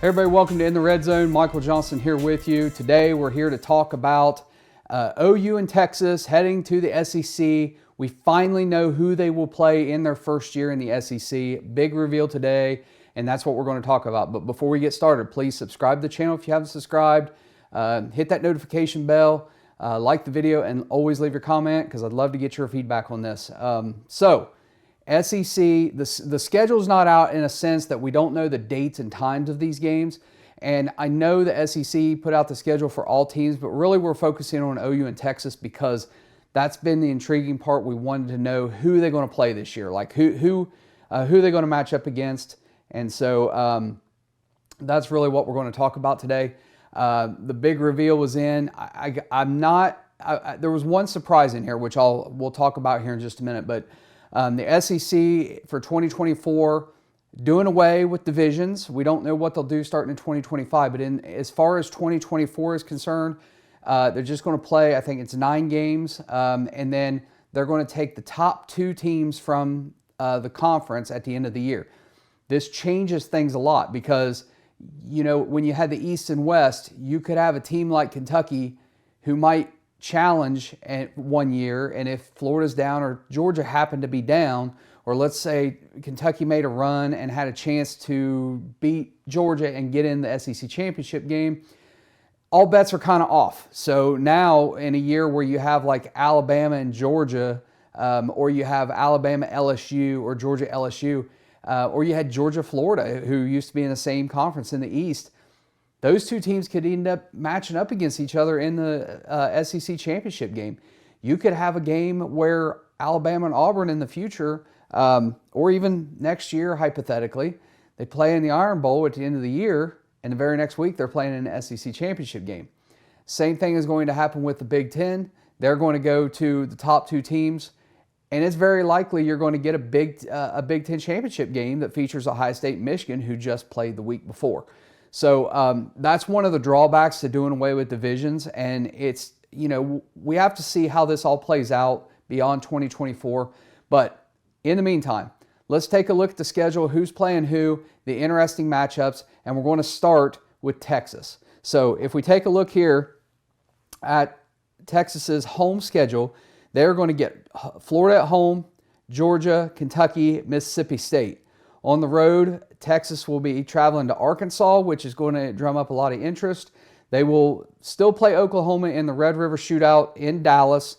Hey everybody, welcome to In the Red Zone. Michael Johnson here with you. Today we're here to talk about OU and Texas heading to the SEC. We finally know who they will play in their first year in the SEC. Big reveal today, and that's what we're going to talk about. But before we get started, please subscribe to the channel if you haven't subscribed. Hit that notification bell, like the video, and always leave your comment because I'd love to get your feedback on this. SEC, the schedule's not out in a sense that we don't know the dates and times of these games. And I know the SEC put out the schedule for all teams, but really we're focusing on OU and Texas because that's been the intriguing part. We wanted to know who they're going to play this year, like who they're going to match up against. And so that's really what we're going to talk about today. The big reveal was in. There was one surprise in here, which we'll talk about here in just a minute, but the SEC for 2024 doing away with divisions. We don't know what they'll do starting in 2025, but as far as 2024 is concerned, they're just going to play, I think it's 9 games, and then they're going to take the top 2 teams from the conference at the end of the year. This changes things a lot because, you know, when you had the East and West, you could have a team like Kentucky who might challenge one year, and if Florida's down or Georgia happened to be down, or let's say Kentucky made a run and had a chance to beat Georgia and get in the SEC championship game, all bets are kind of off. So now in a year where you have like Alabama and Georgia, or you have Alabama LSU or Georgia LSU, or you had Georgia Florida, who used to be in the same conference in the East, those 2 teams could end up matching up against each other in the SEC championship game. You could have a game where Alabama and Auburn in the future, or even next year, hypothetically, they play in the Iron Bowl at the end of the year, and the very next week they're playing in an SEC championship game. Same thing is going to happen with the Big Ten. They're going to go to the top 2 teams, and it's very likely you're going to get a Big Ten championship game that features Ohio State and Michigan, who just played the week before. So that's one of the drawbacks to doing away with divisions, and it's, you know, we have to see how this all plays out beyond 2024. But in the meantime, let's take a look at the schedule, who's playing who, the interesting matchups, and we're going to start with Texas. So if we take a look here at Texas's home schedule, they're going to get Florida at home, Georgia, Kentucky, Mississippi State. On the road, Texas will be traveling to Arkansas, which is going to drum up a lot of interest. They will still play Oklahoma in the Red River Shootout in Dallas.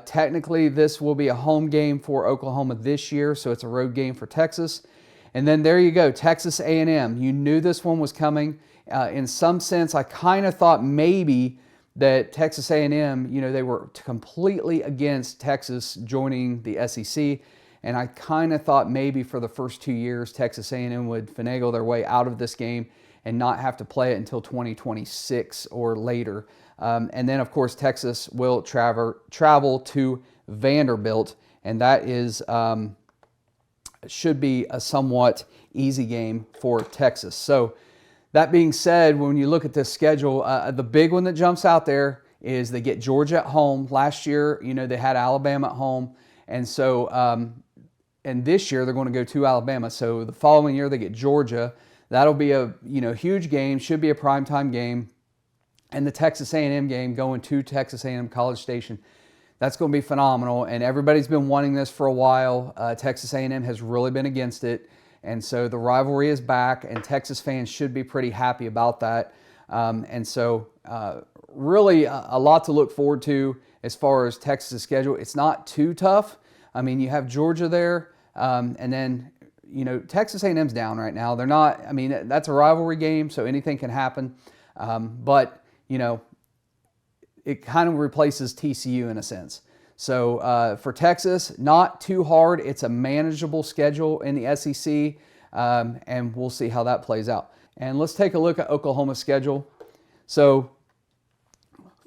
Technically, this will be a home game for Oklahoma this year, so it's a road game for Texas. And then there you go, Texas A&M. You knew this one was coming. In some sense, I kind of thought maybe that Texas A&M, you know, they were completely against Texas joining the SEC. And I kind of thought maybe for the first 2 years, Texas A&M would finagle their way out of this game and not have to play it until 2026 or later. And then, of course, Texas will travel to Vanderbilt, and that is should be a somewhat easy game for Texas. So that being said, when you look at this schedule, the big one that jumps out there is they get Georgia at home. Last year, you know, they had Alabama at home, and so and this year they're going to go to Alabama. So the following year they get Georgia. That'll be a, you know, huge game. Should be a primetime game. And the Texas A&M game going to Texas A&M College Station. That's going to be phenomenal. And everybody's been wanting this for a while. Texas A&M has really been against it. And so the rivalry is back, and Texas fans should be pretty happy about that. And so really a lot to look forward to as far as Texas' schedule. It's not too tough. I mean, you have Georgia there, and then, you know, Texas A&M's down right now. They're not, I mean, that's a rivalry game, so anything can happen. But, you know, it kind of replaces TCU in a sense. So for Texas, not too hard. It's a manageable schedule in the SEC, and we'll see how that plays out. And let's take a look at Oklahoma's schedule. So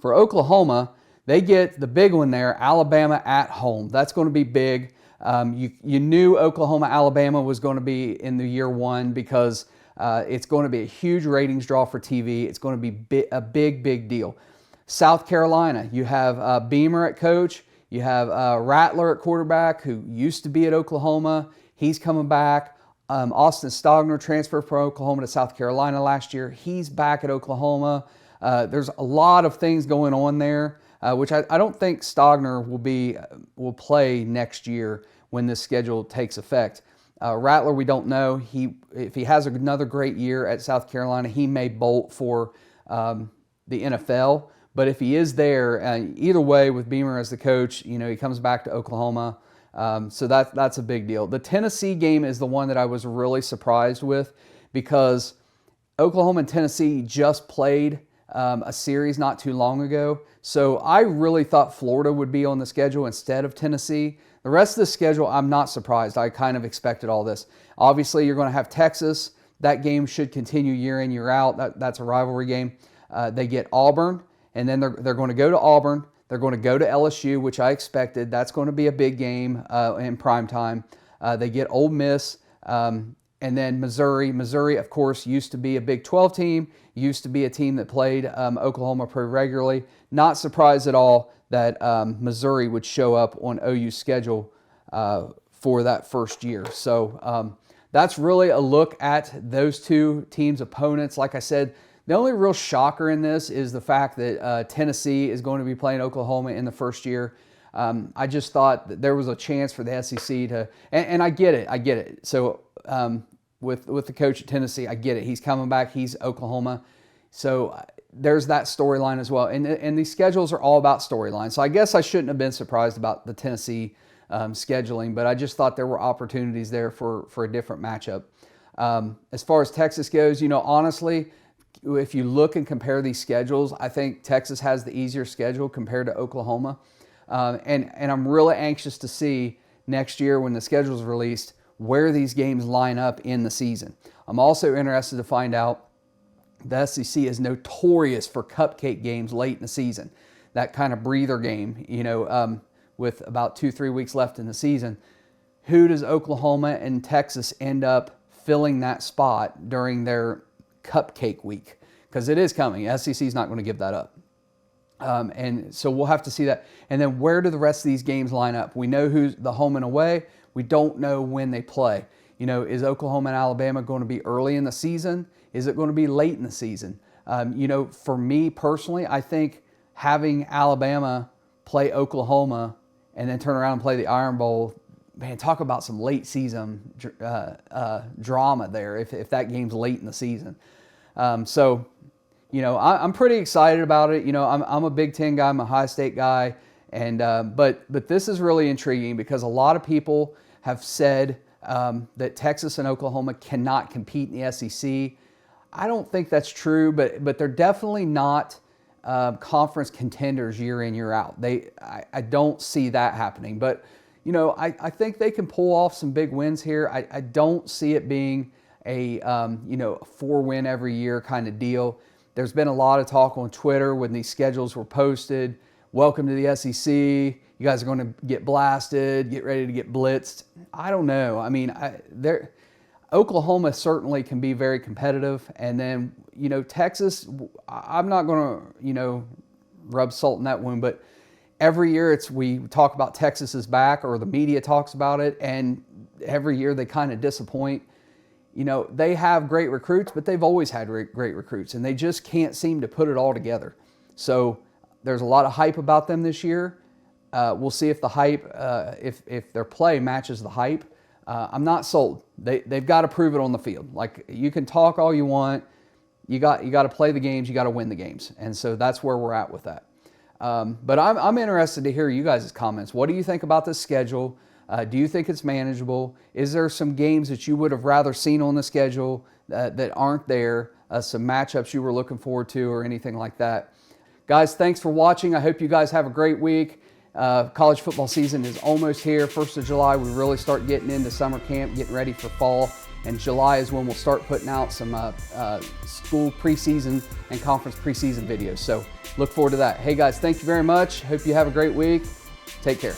for Oklahoma, they get the big one there, Alabama at home. That's going to be big. You knew Oklahoma-Alabama was going to be in the year one because it's going to be a huge ratings draw for TV. It's going to be a big deal. South Carolina, you have Beamer at coach. You have Rattler at quarterback, who used to be at Oklahoma. He's coming back. Austin Stogner transferred from Oklahoma to South Carolina last year. He's back at Oklahoma. There's a lot of things going on there, which I don't think Stogner will play next year when this schedule takes effect. Rattler, we don't know. If he has another great year at South Carolina, he may bolt for the NFL. But if he is there, either way, with Beamer as the coach, he comes back to Oklahoma. So that's a big deal. The Tennessee game is the one that I was really surprised with, because Oklahoma and Tennessee just played a series not too long ago. So I really thought Florida would be on the schedule instead of Tennessee. The rest of the schedule, I'm not surprised. I kind of expected all this. Obviously, you're going to have Texas. That game should continue year in, year out. That's a rivalry game. They get Auburn, and then they're going to go to Auburn. They're going to go to LSU, which I expected. That's going to be a big game in prime time. They get Ole Miss, and then Missouri. Missouri, of course, used to be a Big 12 team, used to be a team that played Oklahoma pretty regularly. Not surprised at all that Missouri would show up on OU's schedule for that first year. So that's really a look at those two teams' opponents. Like I said, the only real shocker in this is the fact that Tennessee is going to be playing Oklahoma in the first year. I just thought that there was a chance for the SEC to, and I get it. So with the coach at Tennessee, I get it. He's coming back. He's Oklahoma. So there's that storyline as well. And these schedules are all about storylines. So I guess I shouldn't have been surprised about the Tennessee scheduling, but I just thought there were opportunities there for a different matchup. As far as Texas goes, honestly, if you look and compare these schedules, I think Texas has the easier schedule compared to Oklahoma. And I'm really anxious to see next year when the schedule is released where these games line up in the season. I'm also interested to find out, the SEC is notorious for cupcake games late in the season. That kind of breather game, with about 2-3 weeks left in the season. Who does Oklahoma and Texas end up filling that spot during their cupcake week? Because it is coming. SEC is not going to give that up. And so we'll have to see that. And then where do the rest of these games line up? We know who's the home and away. We don't know when they play. Is Oklahoma and Alabama going to be early in the season? Is it going to be late in the season? For me personally, I think having Alabama play Oklahoma and then turn around and play the Iron Bowl, man, talk about some late season drama there if that game's late in the season. I'm pretty excited about it. I'm a Big Ten guy, I'm a Ohio State guy, and but this is really intriguing because a lot of people have said that Texas and Oklahoma cannot compete in the SEC. I don't think that's true, but they're definitely not conference contenders year in, year out. I don't see that happening, but I think they can pull off some big wins here. I don't see it being a 4-win every year kind of deal. There's been a lot of talk on Twitter when these schedules were posted. Welcome to the SEC. You guys are going to get blasted. Get ready to get blitzed. I don't know. I mean, Oklahoma certainly can be very competitive. And then, Texas, I'm not going to, rub salt in that wound, but every year we talk about Texas is back, or the media talks about it, and every year they kind of disappoint. They have great recruits, but they've always had great recruits, and they just can't seem to put it all together. So there's a lot of hype about them this year. We'll see if the hype, if their play matches the hype. I'm not sold. They've got to prove it on the field. Like, you can talk all you want. You got to play the games. You got to win the games. And so that's where we're at with that. But I'm interested to hear you guys' comments. What do you think about this schedule? Do you think it's manageable? Is there some games that you would have rather seen on the schedule that aren't there? Some matchups you were looking forward to or anything like that? Guys, thanks for watching. I hope you guys have a great week. College football season is almost here. 1st of July, we really start getting into summer camp, getting ready for fall. And July is when we'll start putting out some school preseason and conference preseason videos. So look forward to that. Hey guys, thank you very much. Hope you have a great week. Take care.